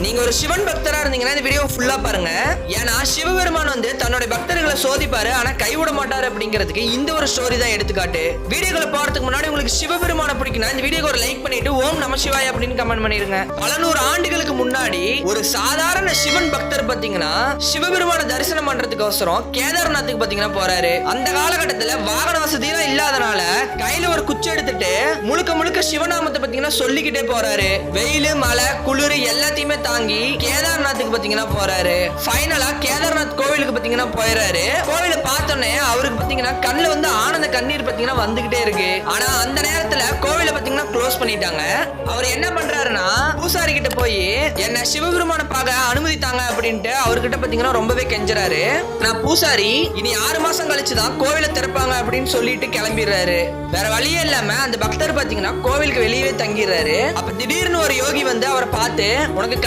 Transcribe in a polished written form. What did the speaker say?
நீங்க ஒரு சிவன் பக்தரா இருந்தீங்கன்னா இந்த வீடியோ ஃபுல்லா பாருங்க. ஏன்னா சிவபெருமான் வந்து தன்னோட பக்தர்களை சோதிப்பாரு, ஆனா கைவிட மாட்டாரு அப்படிங்கிறதுக்கு இந்த ஒரு ஸ்டோரி தான் எடுத்துக்காட்டு. வீடியோக்களை போறதுக்கு முன்னாடி உங்களுக்கு சிவபெருமான பிடிக்குன்னா இந்த வீடியோக்கு ஒரு லைக் பண்ணிட்டு ஓம் நம சிவாய அப்படின்னு கமெண்ட் பண்ணிருங்க. பல நூறு ஆண்டுகளுக்கு முன்னாடி ஒரு சாதாரண சிவன் பக்தர் பாத்தீங்கன்னா சிவபெருமான தரிசனம் பண்றதுக்கோசரம் கேதார்நாத்துக்கு பாத்தீங்கன்னா போறாரு. அந்த காலகட்டத்துல வாகன வசதி எல்லாம் இல்லாதனால கையில ஒரு குச்சி எடுத்துட்டு முழுக்க முழுக்க சிவநாமத்தை பாத்தீங்கன்னா சொல்லிக்கிட்டே போறாரு. வெயில் மழை குளிர் எல்லாத்தையுமே தாங்கி கேதார்நாத்துக்கு பாத்தீங்கன்னா போறாரு. ஃபைனலா கேதார்நாத் கோவிலுக்கு பாத்தீங்கன்னா போயிறாரு. கோவில பார்த்தோன்னே அவருக்கு பாத்தீங்கன்னா கண்ணுல வந்து ஆனந்த கண்ணீர் பாத்தீங்கன்னா வந்துகிட்டே இருக்கு. ஆனா அந்த நேரத்துல கோவில பாத்தீங்கன்னா க்ளோஸ் பண்ணிட்டாங்க. அவர் என்ன பண்றாருன்னா பூசாரி கிட்ட போய் என்ன சிவபெருமான பார்க்க அனுமதித்தாங்க அப்படின்ட்டு அவர்கிட்ட பாத்தீங்கன்னா ரொம்பவே கெஞ்சறாரு. நான் பூசாரி இனி 6 மாசம் கழிச்சுதான் கோவில திறப்பாங்க அப்படின்னு சொல்லிட்டு கிளம்பிடுறாரு. வேற வழியே இல்லாம அந்த பக்தர் பாத்தீங்கன்னா கோவிலுக்கு வெளியே தங்கிடுறாரு. அப்ப திடீர்னு ஒரு யோகி வந்து அவரை பார்த்து உனக்கு